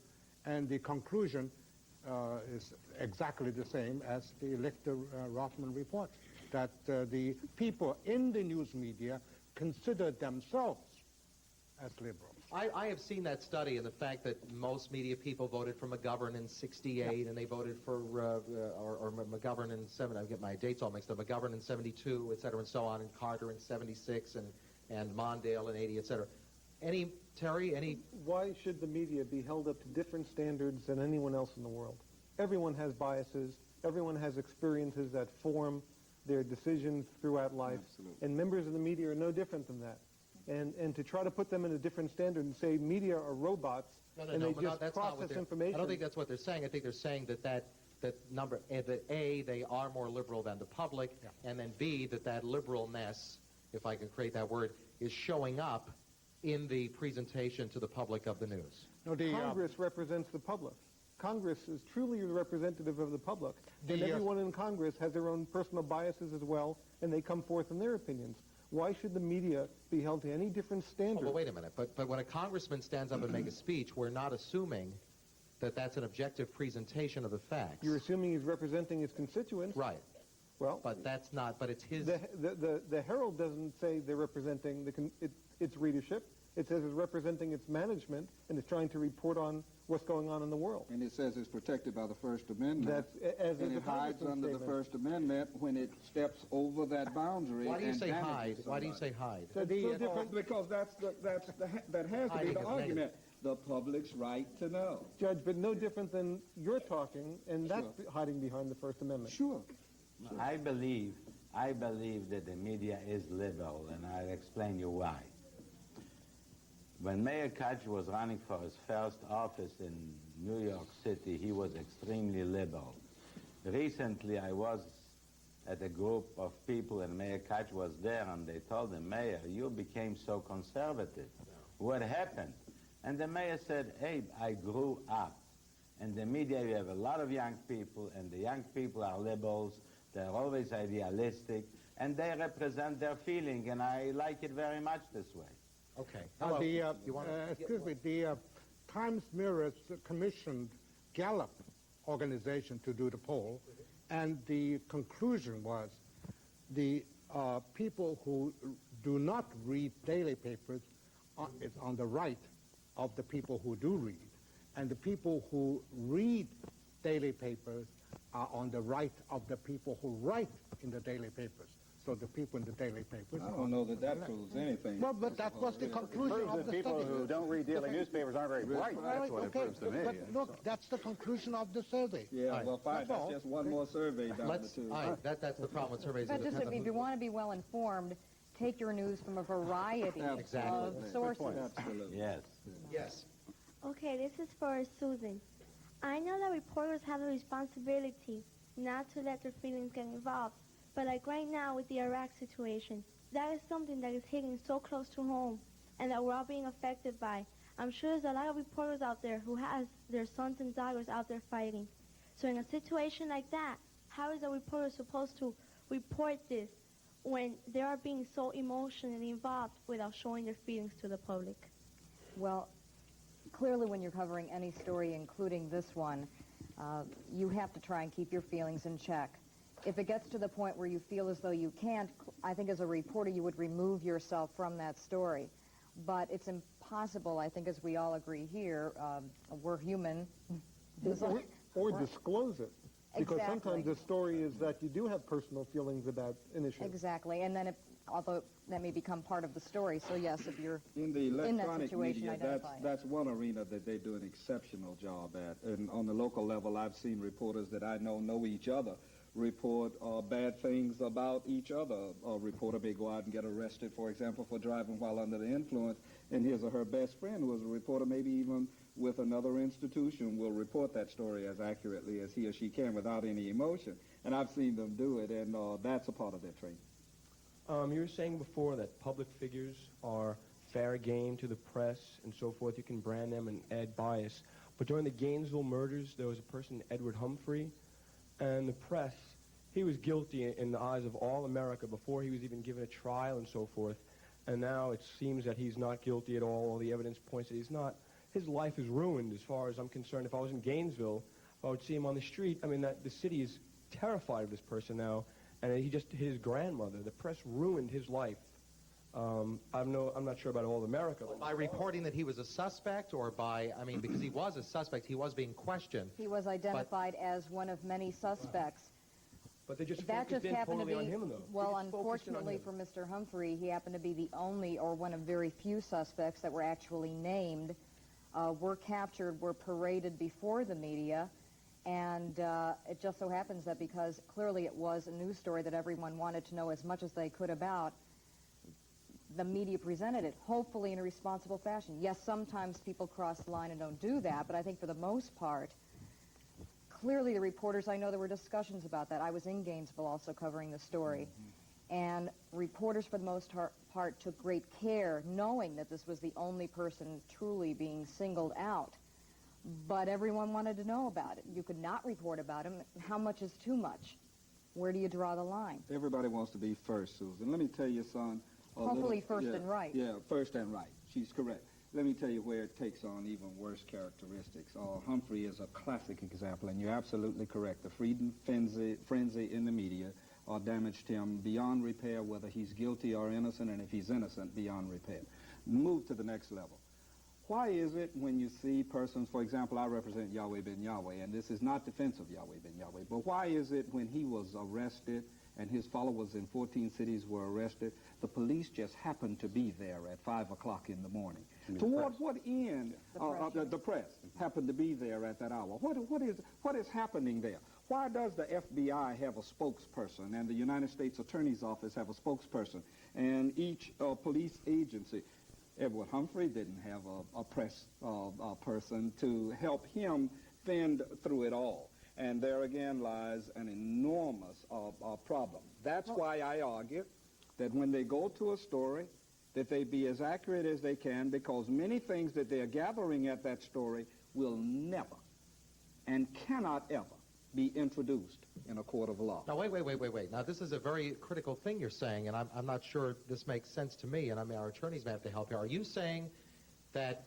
and the conclusion is exactly the same as the Lichter-Rothman report, that the people in the news media consider themselves as liberal. I have seen that study, and the fact that most media people voted for McGovern in '68, and they voted for or McGovern in '70. I get my dates all mixed up. McGovern in '72, et cetera, and so on, and Carter in '76, and Mondale in '80, et cetera. Terry, Why should the media be held up to different standards than anyone else in the world? Everyone has biases. Everyone has experiences that form their decisions throughout life. Absolutely. And members of the media are no different than that. And to try to put them in a different standard and say media are robots and they just process information. I don't think that's what they're saying. I think they're saying that A, they are more liberal than the public, and then B, that liberalness, if I can create that word, is showing up in the presentation to the public of the news. No, Congress represents the public. Congress is truly the representative of the public. And everyone in Congress has their own personal biases as well, and they come forth in their opinions. Why should the media be held to any different standard? Well, wait a minute. But when a congressman stands up and makes a speech, we're not assuming that that's an objective presentation of the facts. You're assuming he's representing his constituents. Right. Well, but that's not. But it's his. The Herald doesn't say they're representing its readership. It says it's representing its management, and it's trying to report on what's going on in the world. And it says it's protected by the First Amendment. And it hides under the First Amendment when it steps over that boundary. Why do you say hide? Why do you say hide? Because that has to be the argument. The public's right to know. Judge, but no different than you're talking, and that's hiding behind the First Amendment. Sure. I believe that the media is liberal, and I'll explain you why. When Mayor Koch was running for his first office in New York City, he was extremely liberal. Recently, I was at a group of people, and Mayor Koch was there, and they told him, Mayor, you became so conservative. What happened? And the mayor said, Abe, I grew up. In the media, you have a lot of young people, and the young people are liberals. They're always idealistic, and they represent their feeling, and I like it very much this way. Okay. Excuse me, the Times Mirror commissioned Gallup organization to do the poll, and the conclusion was the people who do not read daily papers is on the right of the people who do read, and the people who read daily papers are on the right of the people who write in the daily papers. So the people in the daily papers. I don't know that that proves anything. Well, but that was the conclusion of the people study. who don't read daily newspapers aren't very bright. That's what it proves to me. But look, that's the conclusion of the survey. Yeah, right. well, fine. That's just one more survey down the tube. All right, that's the problem with surveys. But just if you want to be well informed, take your news from a variety of sources. Absolutely. Yes. Yes. Okay, this is for Susan. I know that reporters have a responsibility not to let their feelings get involved, but like right now with the Iraq situation, that is something that is hitting so close to home and that we're all being affected by. I'm sure there's a lot of reporters out there who has their sons and daughters out there fighting. So in a situation like that, how is a reporter supposed to report this when they are being so emotionally involved without showing their feelings to the public? Well, clearly when you're covering any story, including this one, you have to try and keep your feelings in check. If it gets to the point where you feel as though you can't, I think as a reporter you would remove yourself from that story. But it's impossible, I think, as we all agree here, we're human. Or disclose it. Because Exactly. sometimes the story is that you do have personal feelings about an issue. Exactly, and then although that may become part of the story, so yes, if you're In the in that electronic situation, media, identify it. that's one arena that they do an exceptional job at. And on the local level, I've seen reporters that I know each other report bad things about each other. A reporter may go out and get arrested, for example, for driving while under the influence, and his or her best friend, who is a reporter, maybe even with another institution, will report that story as accurately as he or she can without any emotion. And I've seen them do it, and that's a part of their training. You were saying before that public figures are fair game to the press and so forth. You can brand them and add bias. But during the Gainesville murders, there was a person, Edward Humphrey, and the press, he was guilty in the eyes of all America before he was even given a trial and so forth. And now it seems that he's not guilty at all. All the evidence points that he's not. His life is ruined as far as I'm concerned. If I was in Gainesville, if I would see him on the street, I mean, the city is terrified of this person now. And he just hit his grandmother. The press ruined his life. I'm not sure about all of America. But by reporting that he was a suspect, or by, I mean, because he was a suspect, he was being questioned. He was identified as one of many suspects. But they just That just focused in happened to totally be, on him, though. well, They just focused in on unfortunately him. for Mr. Humphrey, he happened to be the only or one of very few suspects that were actually named, were captured, were paraded before the media, and it just so happens that because clearly it was a news story that everyone wanted to know as much as they could about, the media presented it, hopefully in a responsible fashion. Yes, sometimes people cross the line and don't do that, but I think for the most part, clearly the reporters, I know there were discussions about that. I was in Gainesville also covering the story. And reporters, for the most part, took great care, knowing that this was the only person truly being singled out. But everyone wanted to know about it. You could not report about him. How much is too much? Where do you draw the line? Everybody wants to be first, Susan. Let me tell you, son. Hopefully first and right. Yeah, first and right. She's correct. Let me tell you where it takes on even worse characteristics. Humphrey is a classic example, and you're absolutely correct. The freedom frenzy in the media damaged him beyond repair, whether he's guilty or innocent, and if he's innocent, beyond repair. Move to the next level. Why is it when you see persons, for example, I represent Yahweh ben Yahweh, and this is not defense of Yahweh ben Yahweh, but why is it when he was arrested and his followers in 14 cities were arrested, the police just happened to be there at 5 o'clock in the morning? Toward what end? The press happened to be there at that hour. What is happening there? Why does the FBI have a spokesperson and the United States Attorney's Office have a spokesperson and each police agency? Edward Humphrey didn't have a press person to help him fend through it all. And there again lies an enormous problem. That's why I argue that when they go to a story, that they be as accurate as they can, because many things that they're gathering at that story will never and cannot ever be introduced in a court of law. Now, wait. Now, this is a very critical thing you're saying, and I'm not sure this makes sense to me, and I mean, our attorneys may have to help here. Are you saying that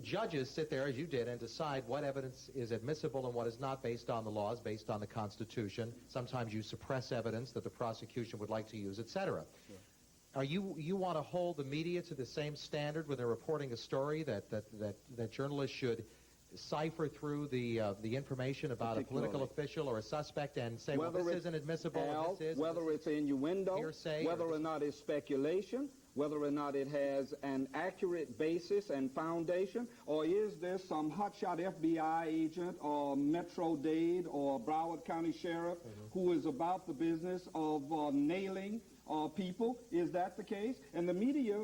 judges sit there, as you did, and decide what evidence is admissible and what is not based on the laws, based on the Constitution? Sometimes you suppress evidence that the prosecution would like to use, etc. Sure. Are you want to hold the media to the same standard when they're reporting a story, that journalists should cipher through the information about a political official or a suspect and say, well, this isn't admissible, this is, whether it's innuendo, hearsay, whether or not it's speculation, whether or not it has an accurate basis and foundation, or is there some hotshot FBI agent or Metro Dade or Broward County Sheriff who is about the business of nailing people? Is that the case? And the media,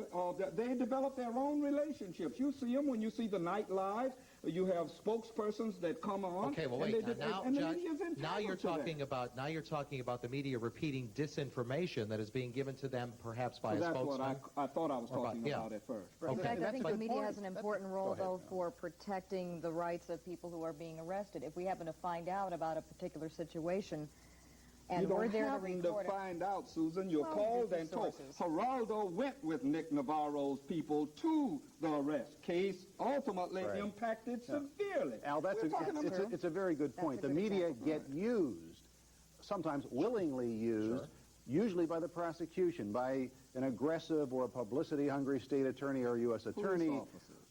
they develop their own relationships. You see them when you see the night live. You have spokespersons that come on. Okay, well, wait. Now you're talking about the media repeating disinformation that is being given to them, perhaps by a spokesman. That's what I thought I was talking about at first. In fact, I think the media has an important role, though, for protecting the rights of people who are being arrested. If we happen to find out about a particular situation, and we're there to report it. You don't happen to find out, Susan. You're called and told. Geraldo went with Nick Navarro's people to the arrest. Case ultimately impacted severely. Al, it's a very good point. The media get used, sometimes willingly used, usually by the prosecution, by an aggressive or a publicity-hungry state attorney or U.S. attorney,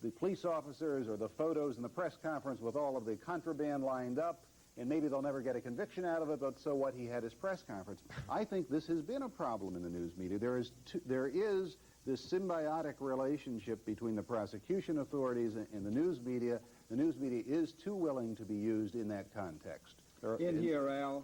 the police officers, or the photos in the press conference with all of the contraband lined up. And maybe they'll never get a conviction out of it, but so what, he had his press conference. I think this has been a problem in the news media. There is this symbiotic relationship between the prosecution authorities and the news media. The news media is too willing to be used in that context. Here, Al,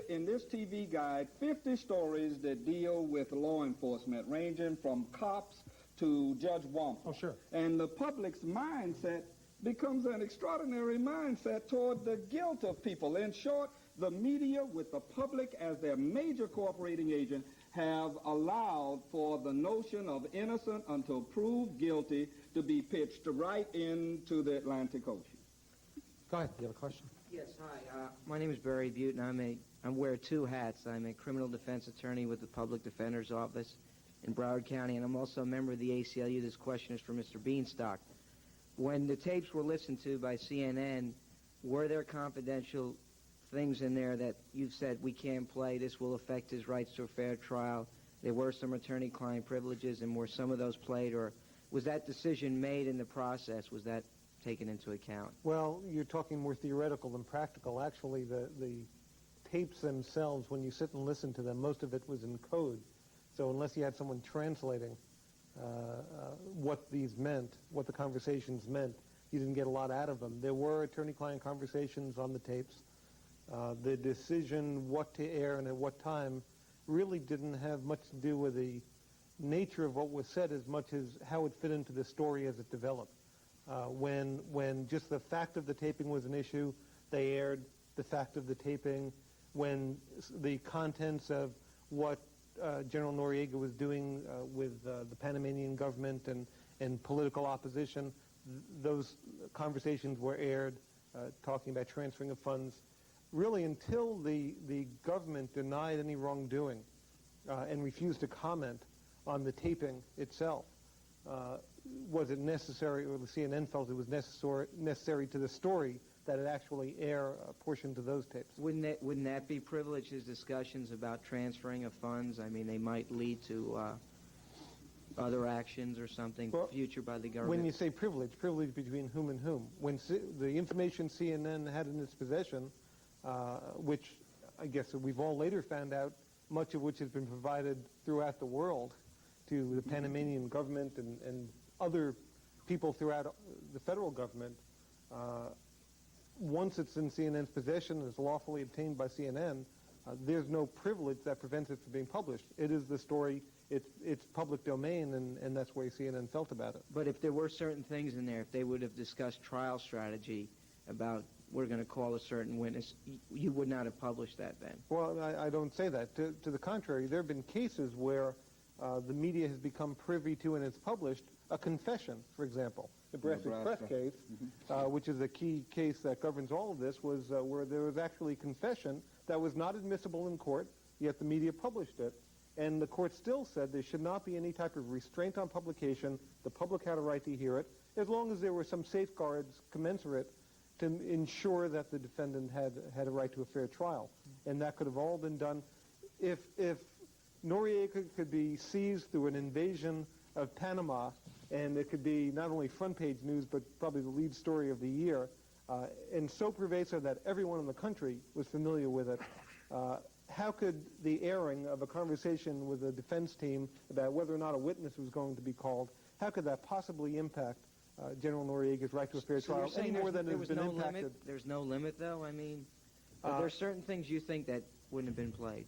in this TV guide, 50 stories that deal with law enforcement, ranging from cops to Judge Wampler. Oh, sure. And the public's mindset becomes an extraordinary mindset toward the guilt of people. In short, the media, with the public as their major cooperating agent, have allowed for the notion of innocent until proved guilty to be pitched right into the Atlantic Ocean. Go ahead. You have a question? Yes, hi. My name is Barry Butte, and I wear two hats. I'm a criminal defense attorney with the Public Defender's Office in Broward County, and I'm also a member of the ACLU. This question is for Mr. Bienstock. When the tapes were listened to by CNN, were there confidential things in there that you've said we can't play, this will affect his rights to a fair trial? There were some attorney-client privileges, and were some of those played, or was that decision made in the process? Was that taken into account? Well, you're talking more theoretical than practical. Actually, the tapes themselves, when you sit and listen to them, most of it was in code. So unless you had someone translating what these meant, what the conversations meant, you didn't get a lot out of them. There were attorney-client conversations on the tapes. The decision what to air and at what time really didn't have much to do with the nature of what was said as much as how it fit into the story as it developed. When just the fact of the taping was an issue, they aired the fact of the taping. When the contents of what General Noriega was doing with the Panamanian government and political opposition, those conversations were aired, talking about transferring of funds. Really, until the government denied any wrongdoing and refused to comment on the taping itself, was it necessary, or the CNN felt it was necessary to the story, that it actually air a portion to those tapes. Wouldn't that be privileged, his discussions about transferring of funds? I mean, they might lead to other actions or something future by the government. When you say privilege between whom and whom? When the information CNN had in its possession, which I guess we've all later found out, much of which has been provided throughout the world to the Panamanian government and other people throughout the federal government, once it's in CNN's possession and is lawfully obtained by CNN, there's no privilege that prevents it from being published. It is the story, it's public domain, and that's the way CNN felt about it. But if there were certain things in there, if they would have discussed trial strategy about we're going to call a certain witness, you would not have published that then? Well, I don't say that. To the contrary, there have been cases where the media has become privy to and it's published a confession, for example. The Nebraska Press case, which is a key case that governs all of this, was where there was actually confession that was not admissible in court, yet the media published it. And the court still said there should not be any type of restraint on publication. The public had a right to hear it, as long as there were some safeguards commensurate to ensure that the defendant had a right to a fair trial. And that could have all been done. If Noriega could be seized through an invasion of Panama, and it could be not only front-page news, but probably the lead story of the year, and so pervasive that everyone in the country was familiar with it, how could the airing of a conversation with a defense team about whether or not a witness was going to be called, how could that possibly impact General Noriega's right to a fair trial any more than it has been impacted? There's no limit, though? I mean, are there certain things you think that wouldn't have been played?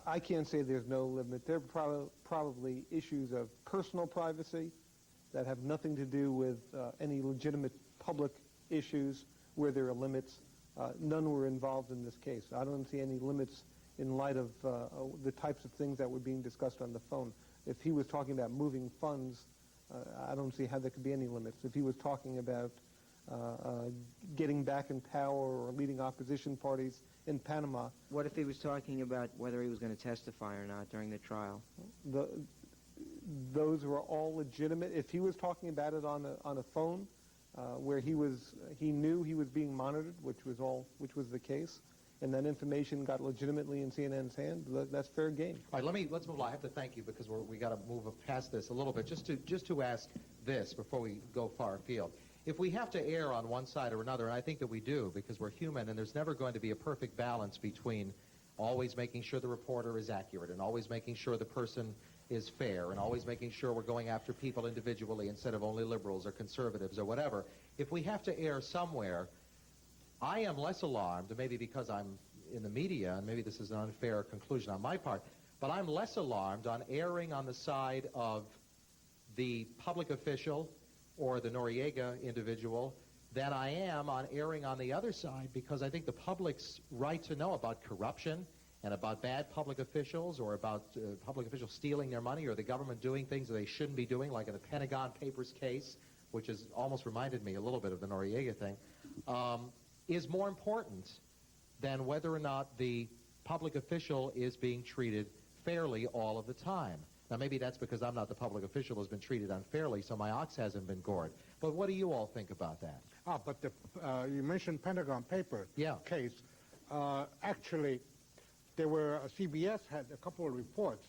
I can't say there's no limit. There are probably issues of personal privacy that have nothing to do with any legitimate public issues where there are limits. None were involved in this case. I don't see any limits in light of the types of things that were being discussed on the phone. If he was talking about moving funds, I don't see how there could be any limits. If he was talking about getting back in power or leading opposition parties in Panama. What if he was talking about whether he was going to testify or not during the trial? Those were all legitimate. If he was talking about it on a phone, where he knew he was being monitored, which was the case, and that information got legitimately in CNN's hand, that's fair game. All right, let's move on. I have to thank you because we got to move past this a little bit. Just to ask this before we go far afield. If we have to err on one side or another, and I think that we do because we're human, and there's never going to be a perfect balance between always making sure the reporter is accurate and always making sure the person is fair and always making sure we're going after people individually instead of only liberals or conservatives or whatever. If we have to err somewhere, I am less alarmed, maybe because I'm in the media, and maybe this is an unfair conclusion on my part, but I'm less alarmed on erring on the side of the public official or the Noriega individual than I am on erring on the other side, because I think the public's right to know about corruption and about bad public officials or about public officials stealing their money or the government doing things that they shouldn't be doing, like in the Pentagon Papers case, which has almost reminded me a little bit of the Noriega thing, is more important than whether or not the public official is being treated fairly all of the time. Now, maybe that's because I'm not the public official who's been treated unfairly, so my ox hasn't been gored. But what do you all think about that? But you mentioned Pentagon Paper case. Actually, CBS had a couple of reports.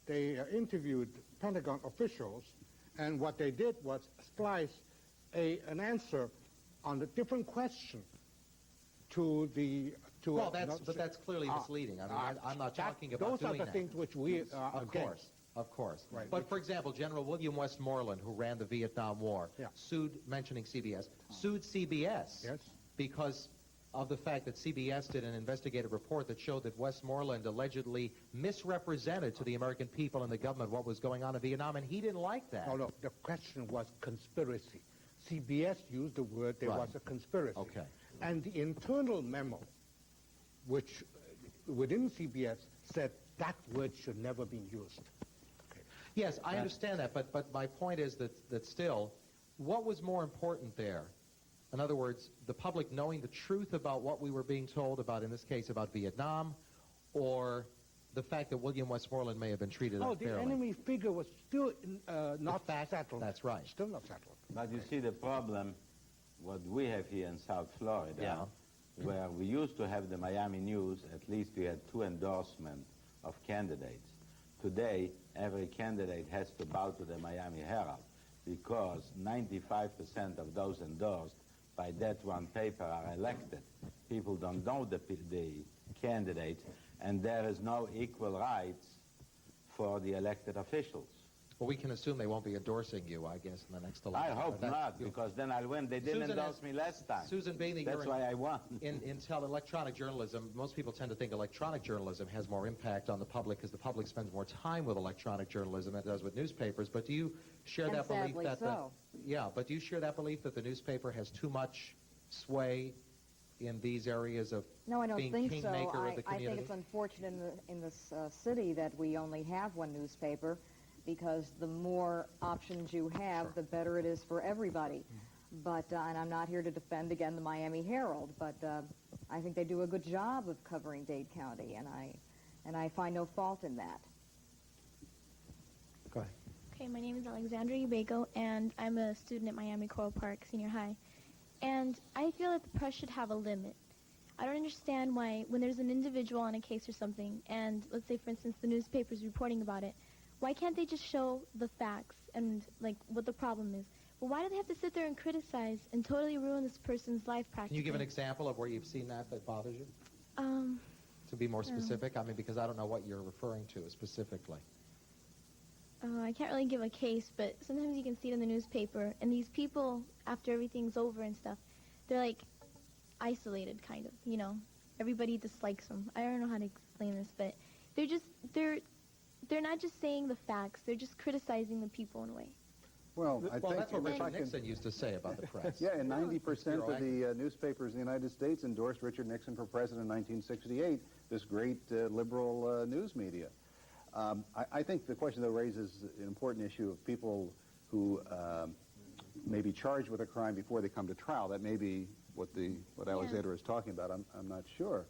They interviewed Pentagon officials, and what they did was splice an answer on a different question to the... But that's clearly misleading. I mean, I'm not talking about those are the things which we Of course. Right. But, for example, General William Westmoreland, who ran the Vietnam War, sued, mentioning CBS, sued CBS because of the fact that CBS did an investigative report that showed that Westmoreland allegedly misrepresented to the American people and the government what was going on in Vietnam, and he didn't like that. No, the question was conspiracy. CBS used the word there was a conspiracy. Okay. And the internal memo, which within CBS, said that word should never be used. Yes, I understand that, but my point is that still, what was more important there? In other words, the public knowing the truth about what we were being told about, in this case, about Vietnam, or the fact that William Westmoreland may have been treated unfairly? The enemy figure was still not settled. That's right. Still not settled. But you see the problem, what we have here in South Florida, where we used to have the Miami News, at least we had 2 endorsements of candidates. Today, every candidate has to bow to the Miami Herald because 95% of those endorsed by that one paper are elected. People don't know the candidates, and there is no equal rights for the elected officials. Well, we can assume they won't be endorsing you, I guess, in the next election. I hope not, because then I'll win. They didn't endorse me last time. Susan, being that that's why I won. in electronic journalism, most people tend to think electronic journalism has more impact on the public because the public spends more time with electronic journalism than it does with newspapers. But do you share that belief but do you share that belief that the newspaper has too much sway in these areas of No, I don't being think kingmaker so. of the I community? think it's unfortunate in this city that we only have one newspaper, because the more options you have, the better it is for everybody. But and I'm not here to defend, again, the Miami Herald, but I think they do a good job of covering Dade County, and I find no fault in that. Go ahead. Okay, my name is Alexandra Ubago, and I'm a student at Miami Coral Park Senior High. And I feel that the press should have a limit. I don't understand why, when there's an individual on a case or something, and let's say, for instance, the newspaper's reporting about it, why can't they just show the facts and, like, what the problem is? But why do they have to sit there and criticize and totally ruin this person's life practically? Can you give an example of where you've seen that bothers you? To be more No. specific? I mean, because I don't know what you're referring to specifically. I can't really give a case, but sometimes you can see it in the newspaper, and these people, after everything's over and stuff, they're, like, isolated, kind of, you know. Everybody dislikes them. I don't know how to explain this, but they're not just saying the facts, they're just criticizing the people in a way. Well, I think that's what Richard Nixon used to say about the press. Yeah, and 90% of the newspapers in the United States endorsed Richard Nixon for president in 1968, this great liberal news media. I think the question, though, raises an important issue of people who may be charged with a crime before they come to trial. That may be what Alexander is talking about. I'm not sure.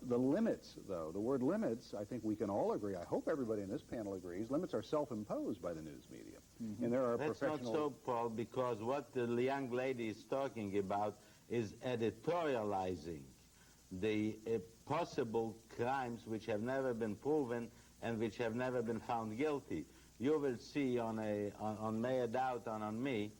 The limits, though, the word limits, I think we can all agree, I hope everybody in this panel agrees, limits are self-imposed by the news media. Mm-hmm. And there are That's professional... not so, Paul, because what the young lady is talking about is editorializing the possible crimes which have never been proven and which have never been found guilty. You will see on Mayor Dowd and on me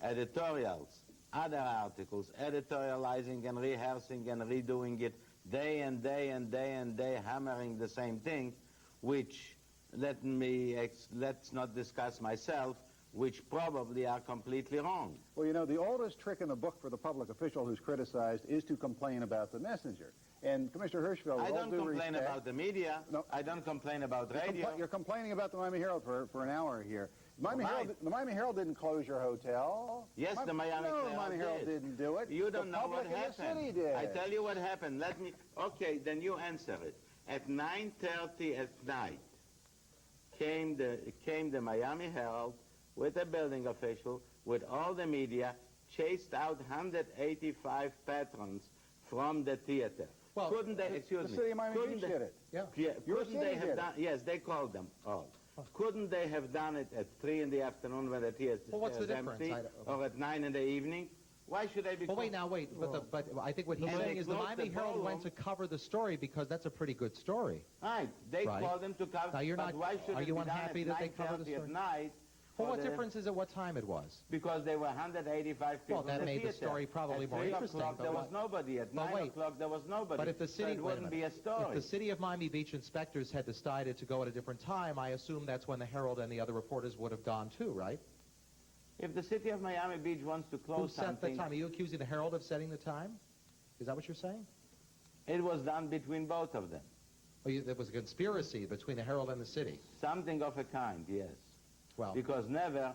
editorials, other articles, editorializing and rehearsing and redoing it day and day and day and day, hammering the same thing, which, let's not discuss myself, which probably are completely wrong. Well, you know, the oldest trick in the book for the public official who's criticized is to complain about the messenger. And Commissioner Hirschfield, I with all don't due complain respect, about the media. No. I don't complain about radio. You're complaining about the Miami Herald for an hour here. The Miami Herald didn't close your hotel. Yes, the Miami Herald didn't do it. You don't know what happened. The city did. I tell you what happened. Okay, then you answer it. At 9:30 at night came the Miami Herald with a building official, with all the media, chased out 185 patrons from the theater. Well, couldn't they, the city of Miami Beach did it. Yeah. Your Couldn't city they have did done? Yes, they called them all. Couldn't they have done it at 3 in the afternoon when the theater is empty, or at 9 in the evening? Why should they be? Well, wait. But I think what he's saying is the Miami Herald went to cover the story because that's a pretty good story. Right. They called them to cover. Now you're not. Why should Are you it be unhappy done that they covered the story at night? Well, what difference is it what time it was? Because there were 185 people. Well, that made the story probably more interesting. At 3 o'clock there was nobody. At 9 o'clock there was nobody. But if the city, so it wouldn't be a story. If the city of Miami Beach inspectors had decided to go at a different time, I assume that's when the Herald and the other reporters would have gone too, right? If the city of Miami Beach wants to close something... Who set the time? Are you accusing the Herald of setting the time? Is that what you're saying? It was done between both of them. Oh, there was a conspiracy between the Herald and the city? Something of a kind, yes. Well... Because never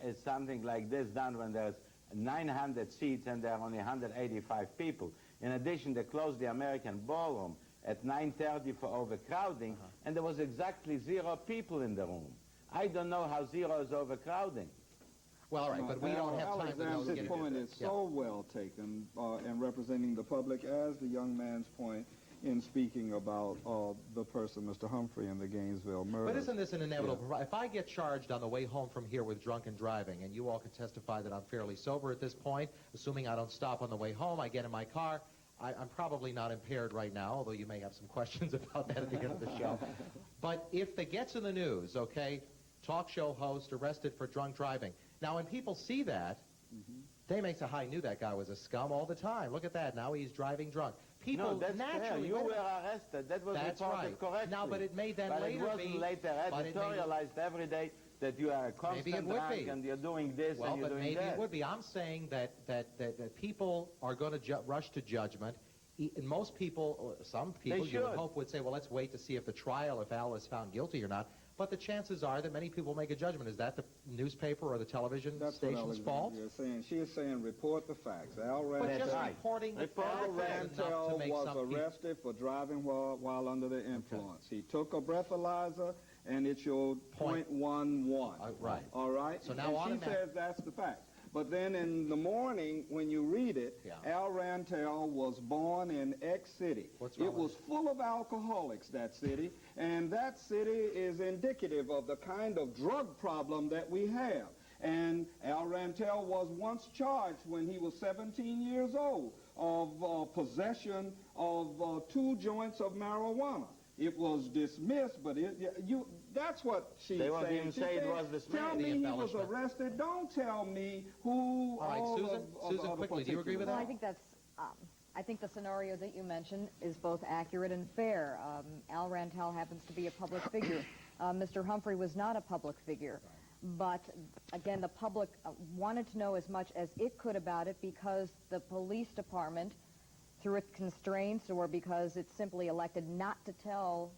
is something like this done when there's 900 seats and there are only 185 people. In addition, they closed the American Ballroom at 9:30 for overcrowding, and there was exactly 0 people in the room. I don't know how 0 is overcrowding. Well, all right, but we don't have time to know. Alexander's point is so well taken in representing the public, as the young man's point in speaking about the person, Mr. Humphrey, in the Gainesville murder. But isn't this an inevitable... Yeah. If I get charged on the way home from here with drunken driving, and you all can testify that I'm fairly sober at this point, assuming I don't stop on the way home, I get in my car, I'm probably not impaired right now, although you may have some questions about that at the end of the show. But if it gets in the news, okay, talk show host arrested for drunk driving. Now, when people see that, they may say, I knew that guy was a scum all the time. Look at that. Now he's driving drunk. People no, that's naturally... Fair. You were arrested. That was reported correctly. Now, but it may then but later be... But it wasn't later editorialized every day that you are a constant drunk and you're doing this and you're doing that. Well, but maybe it would be. I'm saying that people are going to rush to judgment. And most people, some people you would hope would say, well, let's wait to see if the trial, if Al is found guilty or not. but the chances are that many people make a judgment. Is that the newspaper or the television station's fault? That's what Saying. She is saying report the facts. Al Rantel, but just reporting the facts is enough to make was arrested for driving while under the influence. Okay. He took a breathalyzer, and it showed .11. Right. All right? So now and she says that's the fact. But then in the morning, when you read it, Al Rantel was born in X City. It was full of alcoholics, that city, and that city is indicative of the kind of drug problem that we have. And Al Rantel was once charged when he was 17 years old of possession of 2 joints of marijuana. It was dismissed, but that's what she's saying. They won't even say it was dismissed. Tell me he was arrested. Don't tell me who. All right, Susan, quickly, do you agree with that? Well, I think the scenario that you mentioned is both accurate and fair. Al Rantel happens to be a public figure. Mr. Humphrey was not a public figure. But, again, the public wanted to know as much as it could about it because the police department, through its constraints or because it simply elected not to tell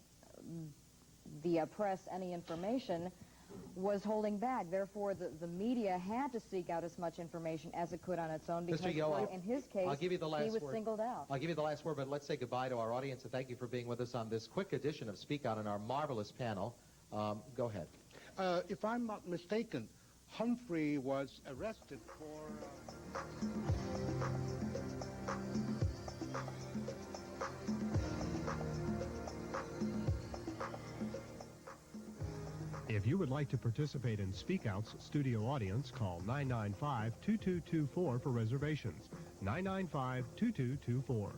the press any information, was holding back. Therefore, the media had to seek out as much information as it could on its own because, in his case, he was singled out. I'll give you the last word, but let's say goodbye to our audience, and thank you for being with us on this quick edition of Speak Out on our marvelous panel. Go ahead. If I'm not mistaken, Humphrey was arrested for... If you would like to participate in Speak Out's studio audience, call 995-2224 for reservations. 995-2224.